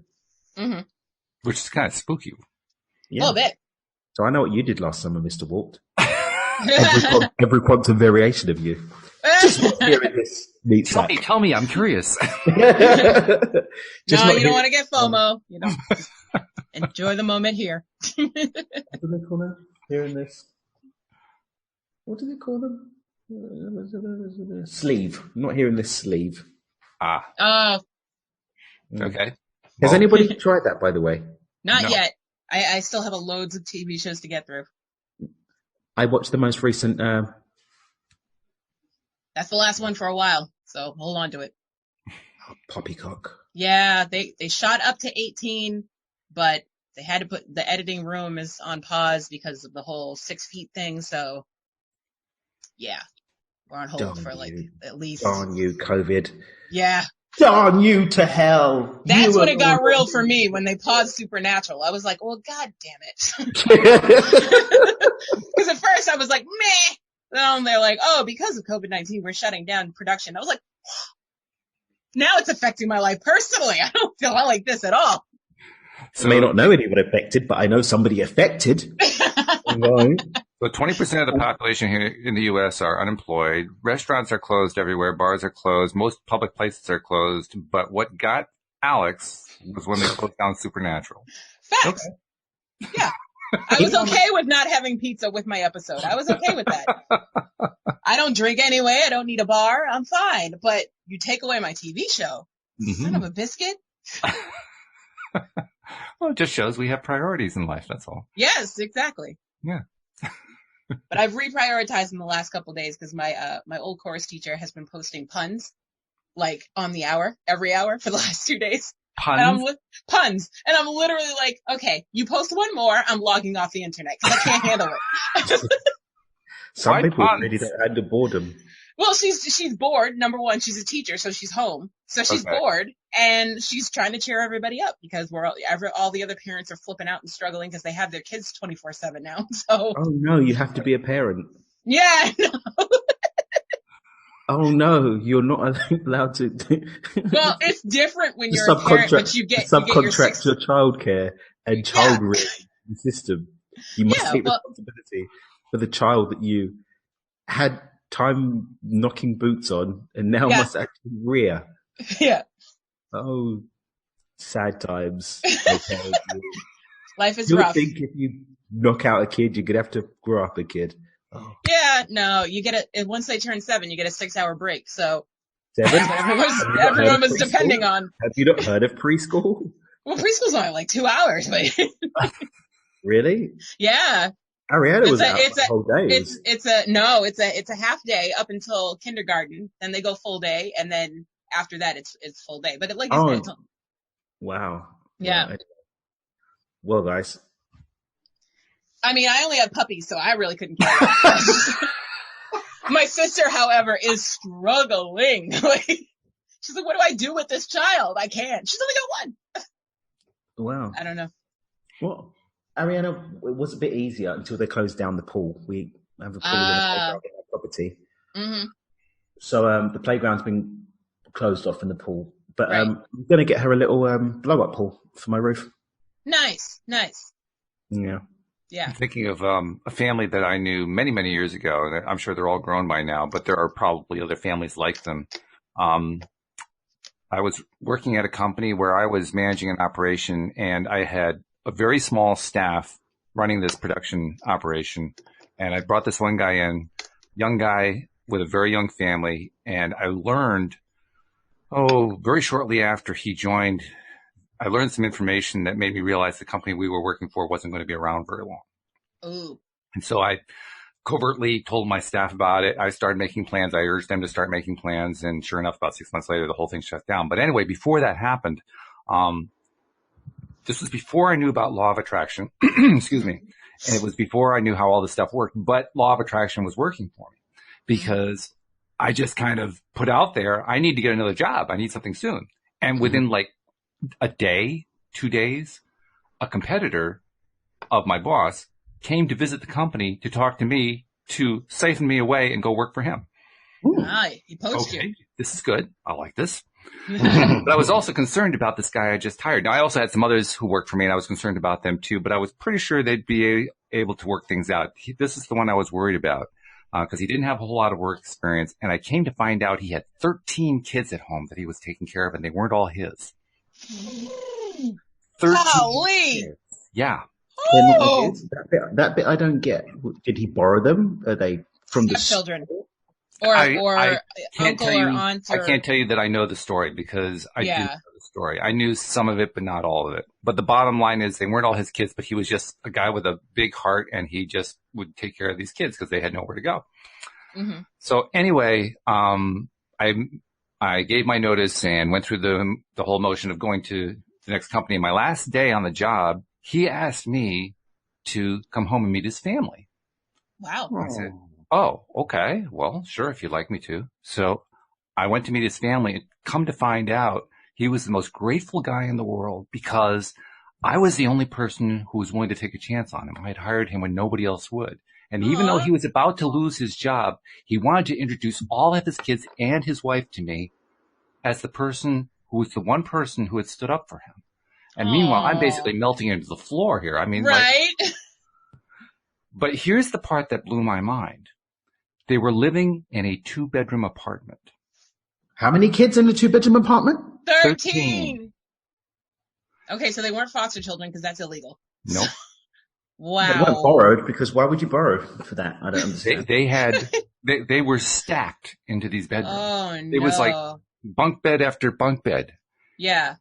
Which is kind of spooky. Yeah. A little bit. So I know what you did last summer, Mr. Walt. Every quantum variation of you. Just not hearing this neat sack. Tell me, I'm curious. No, you don't want to get FOMO. You know, just enjoy the moment here. What do they call them? Hearing this. What do they call them? Sleeve. I'm not hearing this sleeve. Oh. Okay. Has anybody tried that, by the way? Not yet. I still have loads of TV shows to get through. I watched the most recent. That's the last one for a while, so hold on to it. Poppycock. Yeah, they shot up to 18, but they had to put the editing room is on pause because of the whole 6 feet thing. So, yeah, we're on hold for at least. Darn you, COVID. Yeah. Darn you to hell. That's when it got real for me when they paused Supernatural. I was like, well, God damn it. Because at first I was like, meh. Then they're like, oh, because of COVID-19, we're shutting down production. I was like, now it's affecting my life personally. I don't feel like this at all. So, I may not know anyone affected, but I know somebody affected. Right. So 20% of the population here in the U.S. are unemployed. Restaurants are closed everywhere. Bars are closed. Most public places are closed. But what got Alex was when they closed down Supernatural. Facts. Okay. Yeah. I was okay with not having pizza with my episode. I was okay with that. I don't drink anyway. I don't need a bar. I'm fine. But you take away my TV show. Son of a biscuit. Well, it just shows we have priorities in life. That's all. Yes, exactly. Yeah. But I've reprioritized in the last couple of days because my old chorus teacher has been posting puns like on the hour, every hour for the last 2 days. Puns? Puns. And I'm literally like, okay, you post one more, I'm logging off the internet because I can't handle it. Some people really don't handle boredom. Well, she's bored. Number one, she's a teacher, so she's home. So she's bored, and she's trying to cheer everybody up because all the other parents are flipping out and struggling because they have their kids 24/7 now. So. Oh no, you have to be a parent. Yeah. No. Oh no, you're not allowed to. Well, it's different when you're a parent, but you get your childcare and child rearing system. You must take responsibility for the child that you had time knocking boots on and now must actually rear. Yeah. Oh, sad times. Okay. Life is rough. You think if you knock out a kid, you're going to have to grow up a kid. Oh. Yeah, no, you get it. Once they turn 7, you get a 6-hour break. So 7? Everyone was depending on. Have you not heard of preschool? Well, preschool's only like 2 hours, but. Really? Yeah. Ariana was out the whole day. It's a half day up until kindergarten. Then they go full day, and then after that, it's full day. But Wow. Yeah. Well, guys. I mean, I only have puppies, so I really couldn't care. My sister, however, is struggling. She's like, "What do I do with this child? I can't." She's only got one. Wow. I don't know. Well, Ariana, it was a bit easier until they closed down the pool. We have a pool in our property. Mm-hmm. So the playground's been closed off in the pool. But I'm going to get her a little blow-up pool for my roof. Nice. Yeah. Yeah. I'm thinking of a family that I knew many, many years ago. I'm sure they're all grown by now, but there are probably other families like them. I was working at a company where I was managing an operation, and I had a very small staff running this production operation. And I brought this one guy in, young guy with a very young family. And I learned, very shortly after he joined, I learned some information that made me realize the company we were working for wasn't going to be around very long. Ooh. And so I covertly told my staff about it. I started making plans. I urged them to start making plans. And sure enough, about 6 months later, the whole thing shut down. But anyway, before that happened, this was before I knew about law of attraction. Excuse me. And it was before I knew how all this stuff worked. But law of attraction was working for me because I just kind of put out there, I need to get another job. I need something soon. And within like a day, 2 days, a competitor of my boss came to visit the company to talk to me to siphon me away and go work for him. He poached you. This is good. I like this. But I was also concerned about this guy I just hired. Now, I also had some others who worked for me, and I was concerned about them too, but I was pretty sure they'd be able to work things out. This is the one I was worried about because he didn't have a whole lot of work experience. And I came to find out he had 13 kids at home that he was taking care of, and they weren't all his. 13 kids. Yeah. They're not his. That bit I don't get. Did he borrow them? Are they from the children? Or uncle or aunt? I can't tell you that I know the story because I do know the story. I knew some of it, but not all of it. But the bottom line is they weren't all his kids, but he was just a guy with a big heart, and he just would take care of these kids because they had nowhere to go. Mm-hmm. So anyway, I gave my notice and went through the whole motion of going to the next company. My last day on the job, he asked me to come home and meet his family. Wow. I said, oh, okay. Well, sure, if you'd like me to. So I went to meet his family and come to find out he was the most grateful guy in the world because I was the only person who was willing to take a chance on him. I had hired him when nobody else would. And even though he was about to lose his job, he wanted to introduce all of his kids and his wife to me as the person who was the one person who had stood up for him. And meanwhile, I'm basically melting into the floor here. I mean, right. But here's the part that blew my mind. They were living in a 2-bedroom apartment. How many kids in a 2-bedroom apartment? 13. Okay, so they weren't foster children because that's illegal. Nope. Wow. They weren't borrowed because why would you borrow for that? I don't understand. They were stacked into these bedrooms. Oh, no. It was like bunk bed after bunk bed. Yeah.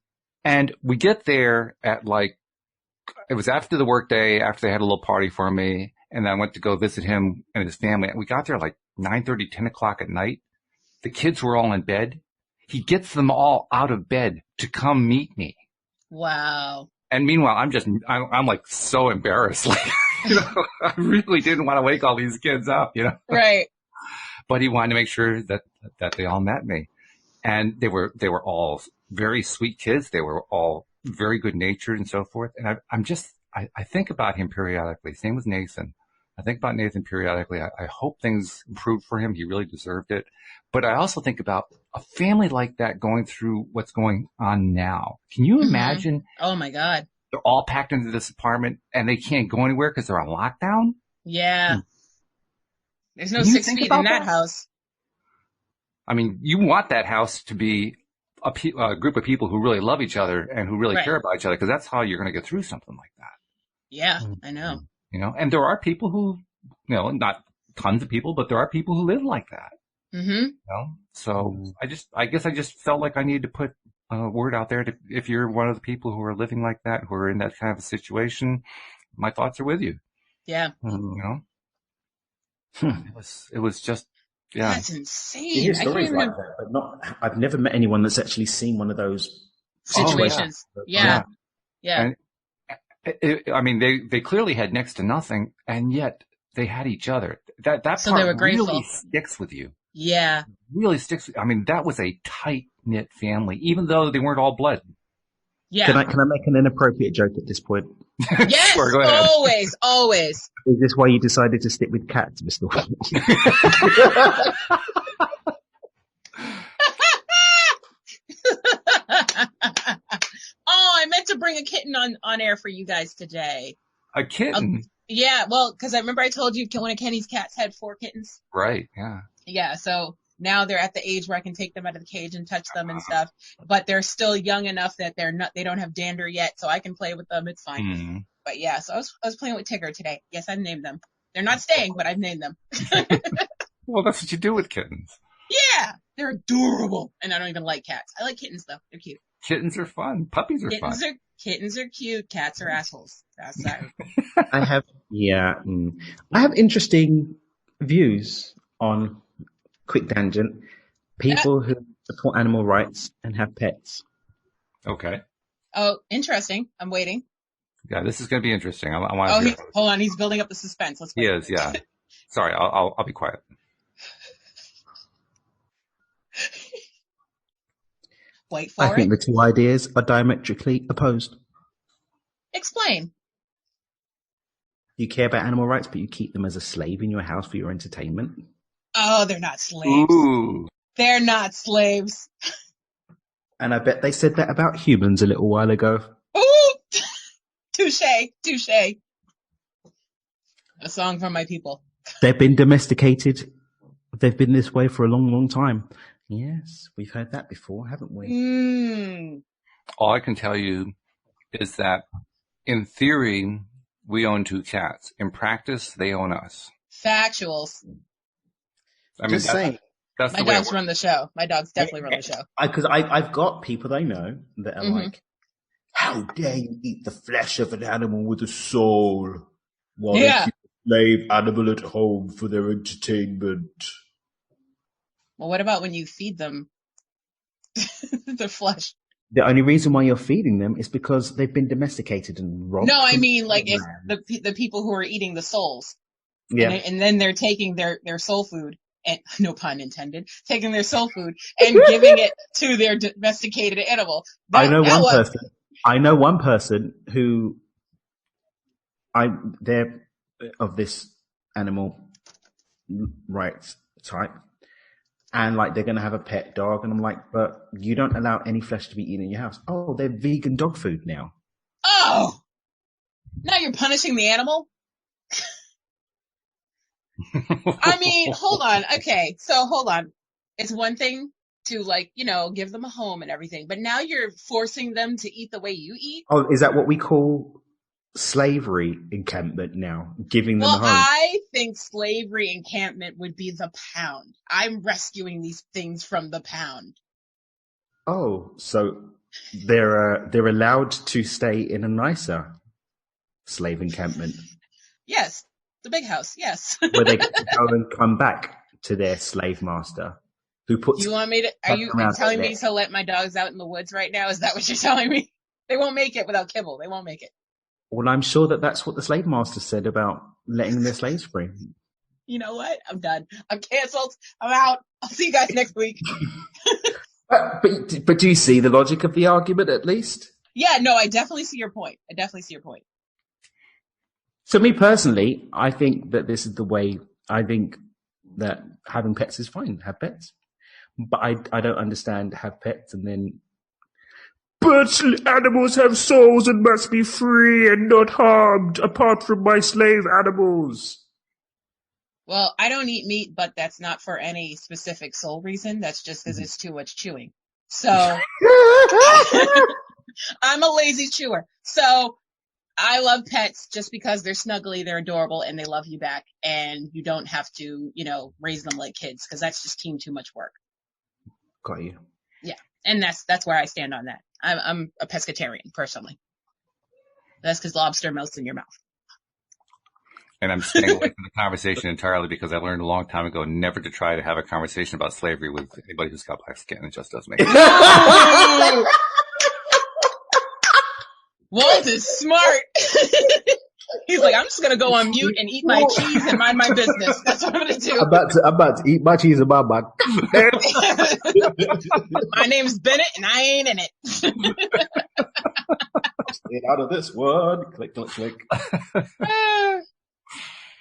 And we get there at it was after the workday, after they had a little party for me. And then I went to go visit him and his family. And we got there like 9:30, 10 o'clock at night. The kids were all in bed. He gets them all out of bed to come meet me. Wow. And meanwhile, I'm like so embarrassed. Like, I really didn't want to wake all these kids up, Right. But he wanted to make sure that they all met me. And they were all very sweet kids. They were all very good natured and so forth. And I think about him periodically. Same with Nathan. I think about Nathan periodically. I hope things improved for him. He really deserved it. But I also think about a family like that going through what's going on now. Can you imagine? Oh my God. They're all packed into this apartment and they can't go anywhere because they're on lockdown? Yeah. There's no 6 feet in that house. I mean, you want that house to be a group of people who really love each other and who really care about each other because that's how you're going to get through something like that. Yeah, I know. And there are people who, not tons of people, but there are people who live like that. Mm-hmm. So I guess I just felt like I needed to put a word out there if you're one of the people who are living like that, who are in that kind of a situation, my thoughts are with you. Yeah. It was just, yeah. That's insane. You hear stories like that, but I've never met anyone that's actually seen one of those situations. Yeah. And they clearly had next to nothing, and yet they had each other. That so part they were grateful. Really sticks with you. Yeah. Really sticks. I mean, that was a tight-knit family, even though they weren't all blood. Yeah. Can I make an inappropriate joke at this point? Yes, sure, go ahead. Always. Is this why you decided to stick with cats, Mr. I meant to bring a kitten on air for you guys today. A kitten? Yeah, well, because I remember I told you one of Kenny's cats had 4 kittens. Right, yeah. Yeah, so now they're at the age where I can take them out of the cage and touch them and stuff, but they're still young enough that they don't have dander yet, so I can play with them. It's fine. Mm. But yeah, so I was playing with Tigger today. Yes, I've named them. They're not staying, but I've named them. Well, that's what you do with kittens. Yeah, they're adorable, and I don't even like cats. I like kittens though; they're cute. Kittens are fun. Puppies are fun. Kittens are cute. Cats are assholes. That's sorry. I have interesting views on quick tangent. People who support animal rights and have pets. Okay. Oh, interesting. I'm waiting. Yeah, this is going to be interesting. I want to. Hold on. He's building up the suspense. Let's wait. He is. Yeah. Sorry. I'll be quiet. Wait for I think the two ideas are diametrically opposed. Explain. You care about animal rights, but you keep them as a slave in your house for your entertainment. Oh, they're not slaves. Ooh. They're not slaves. And I bet they said that about humans a little while ago. Ooh! Touche. A song from my people. They've been domesticated. They've been this way for a long, long time. Yes, we've heard that before, haven't we? All I can tell you is that in theory, we own 2 cats. In practice, they own us. Factuals. I mean, Just saying. That's My the way dogs run the show. My dogs definitely run the show. Because I've got people I know that are like, how dare you eat the flesh of an animal with a soul while they keep a slave animal at home for their entertainment? Well, what about when you feed them the flesh? The only reason why you're feeding them is because they've been domesticated and robbed. No, I mean, like, if the people who are eating the souls, and then they're taking their soul food, and no pun intended, taking their soul food and giving it to their domesticated animal. I know one person who they're of this animal rights type. And like, they're going to have a pet dog. And I'm like, but you don't allow any flesh to be eaten in your house. Oh, they're vegan dog food now. Oh, now you're punishing the animal? I mean, hold on. Okay. So hold on. It's one thing to, like, give them a home and everything, but now you're forcing them to eat the way you eat. Oh, is that what we call slavery encampment now? Giving them a home? I think slavery encampment would be the pound. I'm rescuing these things from the pound. Oh, so they're allowed to stay in a nicer slave encampment. Yes, the big house. Yes, where they can go and come back to their slave master, who puts. Do you want me to? Are you telling me to let my dogs out in the woods right now? Is that what you're telling me? They won't make it without kibble. They won't make it. Well, I'm sure that's what the slave master said about letting their slaves free. You know what? I'm done. I'm canceled. I'm out. I'll see you guys next week. But do you see the logic of the argument at least? Yeah, no, I definitely see your point. So me personally, I think that this is the way. I think that having pets is fine. Have pets. But I don't understand have pets and then. But animals have souls and must be free and not harmed, apart from my slave animals. Well, I don't eat meat, but that's not for any specific soul reason. That's just because it's too much chewing. So I'm a lazy chewer. So I love pets just because they're snuggly, they're adorable, and they love you back. And you don't have to, raise them like kids because that's just too much work. Got you. Yeah. And that's where I stand on that. I'm a pescatarian, personally. That's because lobster melts in your mouth. And I'm staying away from the conversation entirely because I learned a long time ago never to try to have a conversation about slavery with anybody who's got black skin. It just doesn't make sense. Walt is smart. He's like, I'm just going to go on mute and eat my cheese and mind my business. That's what I'm going to do. I'm about to eat my cheese and my mug. My name's Bennett and I ain't in it. Get out of this one. Click, click, click.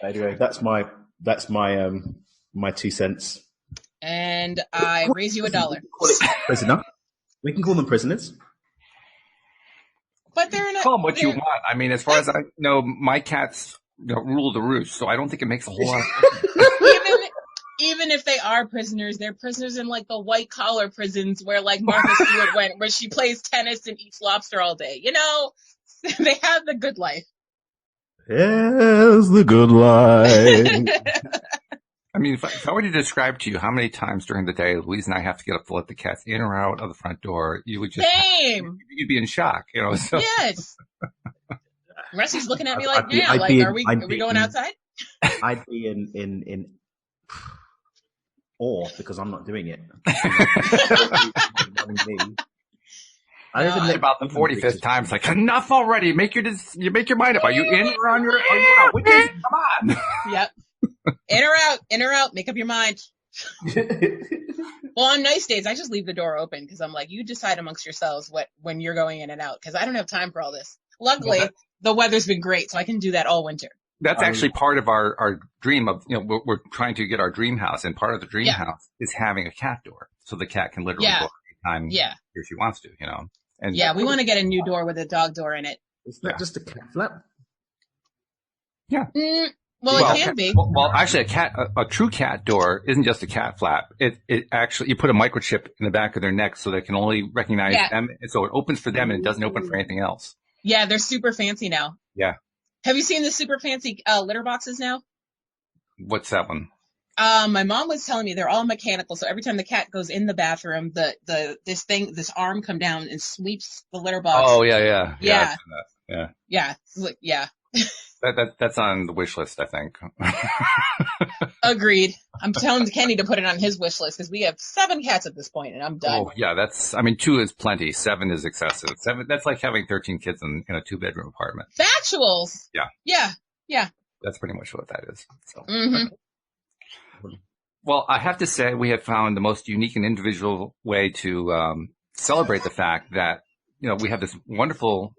Anyway, that's my 2 cents. And I raise you $1. Prisoner. We can call them prisoners. But they're not. Call them what you want. I mean, as far as I know, my cats rule the roost, so I don't think it makes a whole lot of sense. Even if they are prisoners, they're prisoners in like the white collar prisons where like Martha Stewart went, where she plays tennis and eats lobster all day. They have the good life. Yes, the good life. I mean, if I were to describe to you how many times during the day Louise and I have to get up to let the cats in or out of the front door, you would just you'd be in shock, So. Yes. Rusty's looking at me like, are we going outside? I'd be in awe because I'm not doing it. About the 45th time, it's like, enough already. Make your mind up. Are you in or are you out? Which is, come on. Yep. In or out. Make up your mind. Well, on nice days, I just leave the door open because I'm like, you decide amongst yourselves when you're going in and out because I don't have time for all this. Luckily, the weather's been great, so I can do that all winter. That's actually part of our dream of, we're trying to get our dream house, and part of the dream house is having a cat door so the cat can literally go anytime if she wants to, And we want to get a new door with a dog door in it. It's not just a cat flap. Yeah. Well, it can be. Well, actually, a true cat door isn't just a cat flap. It actually, you put a microchip in the back of their neck so they can only recognize them. And so it opens for them and it doesn't open for anything else. Yeah, they're super fancy now. Yeah. Have you seen the super fancy litter boxes now? What's that one? My mom was telling me they're all mechanical. So every time the cat goes in the bathroom, this arm come down and sweeps the litter box. Oh, yeah. Yeah. That's on the wish list, I think. Agreed. I'm telling Kenny to put it on his wish list because we have 7 cats at this point, and I'm done. Oh, yeah, 2 is plenty. 7 is excessive. 7, that's like having 13 kids in a 2-bedroom apartment. Factuals. Yeah. That's pretty much what that is. So. Mm-hmm. Well, I have to say we have found the most unique and individual way to celebrate the fact that, we have this wonderful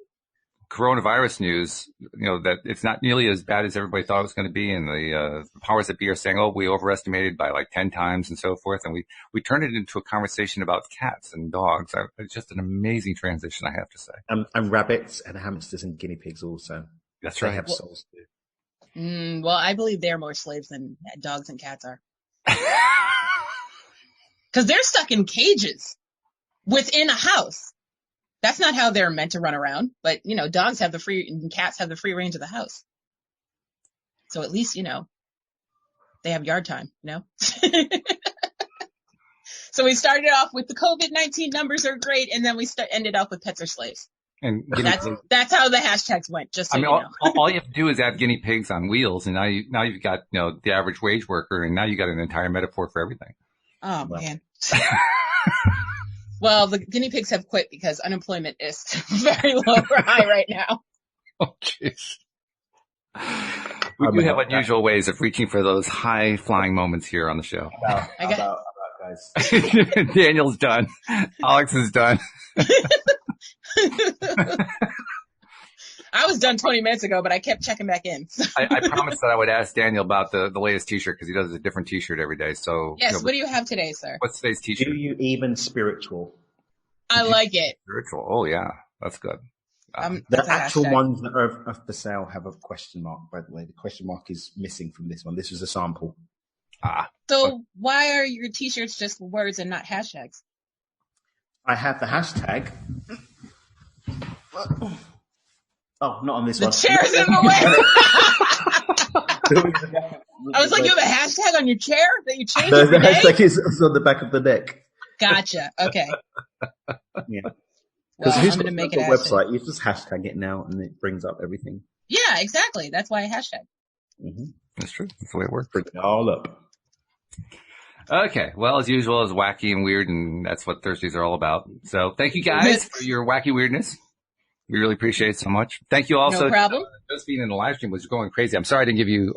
coronavirus news, that it's not nearly as bad as everybody thought it was going to be. And the powers that be are saying, oh, we overestimated by like 10 times and so forth. And we turned it into a conversation about cats and dogs. It's just an amazing transition, I have to say. And rabbits and hamsters and guinea pigs also. That's right. They have souls too. Well, I believe they're more slaves than dogs and cats are. Because they're stuck in cages within a house. That's not how they're meant to run around. But, dogs have and cats have the free range of the house. So at least, they have yard time, So we started off with the COVID-19 numbers are great. And then we ended off with pets are slaves. And that's how the hashtags went, just so you know. All you have to do is add guinea pigs on wheels. And now you've got, the average wage worker. And now you got an entire metaphor for everything. Oh, man. Well, the guinea pigs have quit because unemployment is very low or high right now. Oh, jeez. We do have unusual ways of reaching for those high-flying moments here on the show. How about guys? Daniel's done. Alex is done. I was done 20 minutes ago, but I kept checking back in. I promised that I would ask Daniel about the latest T-shirt because he does a different T-shirt every day. So yes, what do you have today, sir? What's today's T-shirt? Do you even spiritual? I like it. Spiritual. Oh yeah, that's good. The actual ones that are for sale have a question mark. By the way, the question mark is missing from this one. This is a sample. So why are your T-shirts just words and not hashtags? I have the hashtag. Oh, not on this one. The chair's in the way. I was like, you have a hashtag on your chair that you changed every day? The hashtag is on the back of the neck. Gotcha. Okay. Yeah. Well, I'm going to make it a website. You just hashtag it now and it brings up everything. Yeah, exactly. That's why I hashtag. Mm-hmm. That's true. That's the way it works. Bring it all up. Okay. Well, as usual, it's wacky and weird, and that's what Thursdays are all about. So thank you guys for your wacky weirdness. We really appreciate it so much. Thank you also. No problem. Josephine in the live stream was going crazy. I'm sorry I didn't give you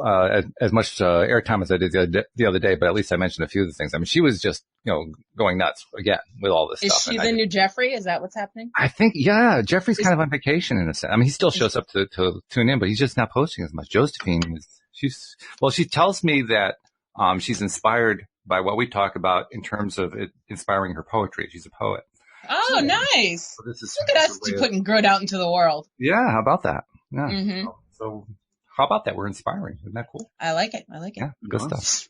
as much airtime as I did the other day, but at least I mentioned a few of the things. I mean, she was just, going nuts again with all this stuff. Is she the new Jeffrey? Is that what's happening? I think, yeah, Jeffrey's kind of on vacation in a sense. I mean, he still shows up to tune in, but he's just not posting as much. Josephine she tells me that, she's inspired by what we talk about in terms of it inspiring her poetry. She's a poet. Oh, nice. So this is Look at us putting good out into the world. Yeah, how about that? Yeah. Mm-hmm. So how about that? We're inspiring. Isn't that cool? I like it. Yeah, good stuff.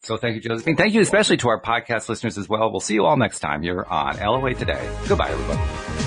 So thank you, Josephine. Thank you especially to our podcast listeners as well. We'll see you all next time. You're on LOA Today. Goodbye, everybody.